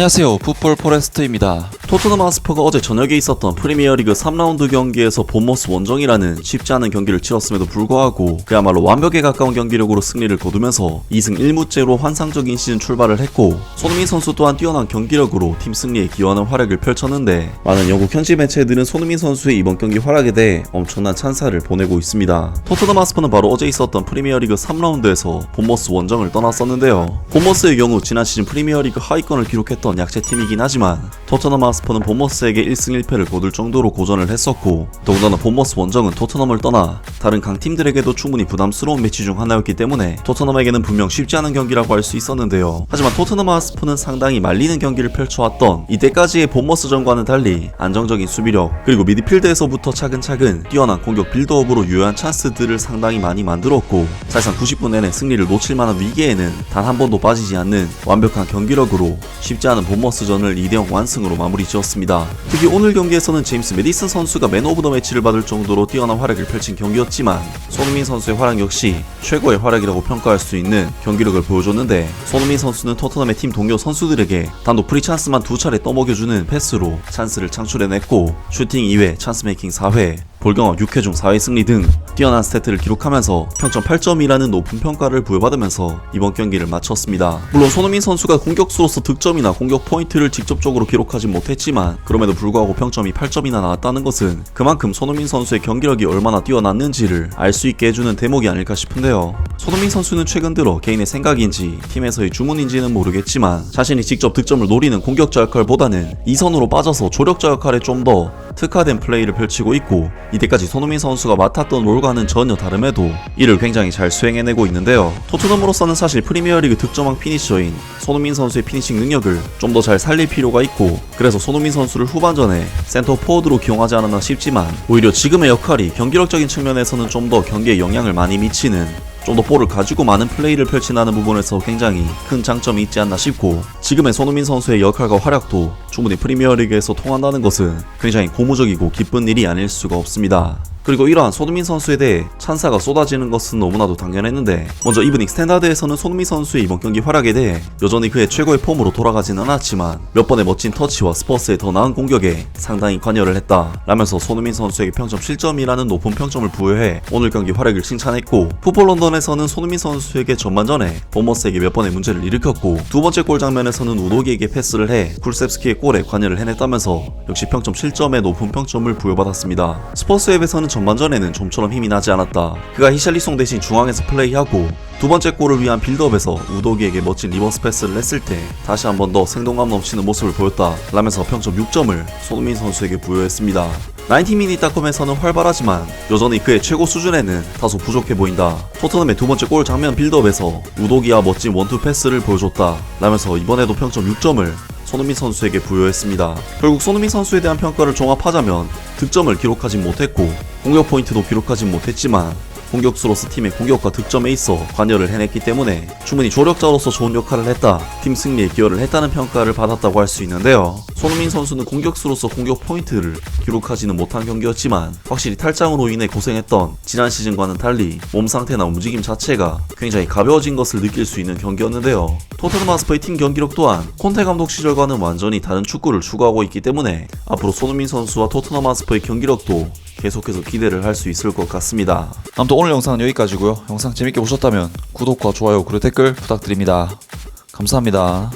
안녕하세요, 풋볼 포레스트입니다. 토트넘 하스퍼가 어제 저녁에 있었던 프리미어리그 3라운드 경기에서 본머스 원정이라는 쉽지 않은 경기를 치렀음에도 불구하고 그야말로 완벽에 가까운 경기력으로 승리를 거두면서 2승 1무째로 환상적인 시즌 출발을 했고, 손흥민 선수 또한 뛰어난 경기력으로 팀 승리에 기여하는 활약을 펼쳤는데, 많은 영국 현지 매체들은 손흥민 선수의 이번 경기 활약에 대해 엄청난 찬사를 보내고 있습니다. 토트넘 하스퍼는 바로 어제 있었던 프리미어리그 3라운드에서 본머스 원정을 떠났었는데요. 본머스의 경우 지난 시즌 프리미어리그 하위권을 기록했던 약체팀이긴 하지만 토트넘 하스퍼는 본머스에게 1승 1패를 거둘 정도로 고전을 했었고, 더군다나 본머스 원정은 토트넘을 떠나 다른 강팀들에게도 충분히 부담스러운 매치 중 하나였기 때문에 토트넘에게는 분명 쉽지 않은 경기라고 할 수 있었는데요. 하지만 토트넘 하스퍼는 상당히 말리는 경기를 펼쳐왔던 이때까지의 본머스전과는 달리 안정적인 수비력, 그리고 미드필드에서부터 차근차근 뛰어난 공격 빌드업으로 유효한 찬스들을 상당히 많이 만들었고, 사실상 90분 내내 승리를 놓칠 만한 위기에는 단 한 번도 빠지지 않는 완벽한 경기력으로 쉽지 않은 본머스전을 2대0 완승으로 마무리 지었습니다. 특히 오늘 경기에서는 제임스 메디슨 선수가 맨 오브 더 매치를 받을 정도로 뛰어난 활약을 펼친 경기였지만, 손흥민 선수의 활약 역시 최고의 활약이라고 평가할 수 있는 경기력을 보여줬는데, 손흥민 선수는 토트넘의 팀 동료 선수들에게 단독 프리 찬스만 2차례 떠먹여주는 패스로 찬스를 창출해냈고, 슈팅 2회, 찬스 메이킹 4회, 볼경합 6회 중 4회 승리 등 뛰어난 스태트를 기록하면서 평점 8점이라는 높은 평가를 부여받으면서 이번 경기를 마쳤습니다. 물론 손흥민 선수가 공격수로서 득점이나 공격 포인트를 직접적으로 기록하진 못했지만, 그럼에도 불구하고 평점이 8점이나 나왔다는 것은 그만큼 손흥민 선수의 경기력이 얼마나 뛰어났는지를 알 수 있게 해주는 대목이 아닐까 싶은데요. 손흥민 선수는 최근 들어 개인의 생각인지 팀에서의 주문인지는 모르겠지만, 자신이 직접 득점을 노리는 공격자 역할보다는 2선으로 빠져서 조력자 역할에 좀 더 특화된 플레이를 펼치고 있고, 이때까지 손흥민 선수가 맡았던 롤과는 전혀 다름에도 이를 굉장히 잘 수행해내고 있는데요. 토트넘으로서는 사실 프리미어리그 득점왕 피니셔인 손흥민 선수의 피니싱 능력을 좀 더 잘 살릴 필요가 있고, 그래서 손흥민 선수를 후반전에 센터 포워드로 기용하지 않았나 싶지만, 오히려 지금의 역할이 경기력적인 측면에서는 좀 더 경기에 영향을 많이 미치는, 좀 더 볼을 가지고 많은 플레이를 펼친다는 부분에서 굉장히 큰 장점이 있지 않나 싶고, 지금의 손흥민 선수의 역할과 활약도 충분히 프리미어리그에서 통한다는 것은 굉장히 고무적이고 기쁜 일이 아닐 수가 없습니다. 그리고 이러한 손흥민 선수에 대해 찬사가 쏟아지는 것은 너무나도 당연했는데, 먼저 이브닝 스탠다드에서는 손흥민 선수의 이번 경기 활약에 대해 여전히 그의 최고의 폼으로 돌아가지는 않았지만 몇 번의 멋진 터치와 스퍼스의 더 나은 공격에 상당히 관여를 했다 라면서 손흥민 선수에게 평점 7점이라는 높은 평점을 부여해 오늘 경기 활약을 칭찬했고, 풋볼 런던에서는 손흥민 선수에게 전반전에 본머스에게 몇 번의 문제를 일으켰고, 두 번째 골 장면에서는 우도기에게 패스를 해 쿨셉스키의 골에 관여를 해냈다면서 역시 평점 7점의 높은 평점을 부여받았습니다. 스퍼스 앱에서는 전반전에는 좀처럼 힘이 나지 않았다. 그가 히샬리송 대신 중앙에서 플레이하고 두 번째 골을 위한 빌드업에서 우도기에게 멋진 리버스 패스를 했을 때 다시 한 번 더 생동감 넘치는 모습을 보였다 라면서 평점 6점을 손흥민 선수에게 부여했습니다. 90minute.com에서는 활발하지만 여전히 그의 최고 수준에는 다소 부족해 보인다. 토트넘의 두 번째 골 장면 빌드업에서 우도기와 멋진 원투 패스를 보여줬다 라면서 이번에도 평점 6점을 손흥민 선수에게 부여했습니다. 결국 손흥민 선수에 대한 평가를 종합하자면 득점을 기록하진 못했고 공격 포인트도 기록하진 못했지만 공격수로서 팀의 공격과 득점에 있어 관여를 해냈기 때문에 충분히 조력자로서 좋은 역할을 했다, 팀 승리에 기여를 했다는 평가를 받았다고 할 수 있는데요. 손흥민 선수는 공격수로서 공격 포인트를 기록하지는 못한 경기였지만 확실히 탈장으로 인해 고생했던 지난 시즌과는 달리 몸 상태나 움직임 자체가 굉장히 가벼워진 것을 느낄 수 있는 경기였는데요. 토트넘 하스퍼의 팀 경기력 또한 콘테 감독 시절과는 완전히 다른 축구를 추구하고 있기 때문에 앞으로 손흥민 선수와 토트넘 하스퍼의 경기력도 계속해서 기대를 할 수 있을 것 같습니다. 아무튼 오늘 영상은 여기까지고요. 영상 재밌게 보셨다면 구독과 좋아요 그리고 댓글 부탁드립니다. 감사합니다.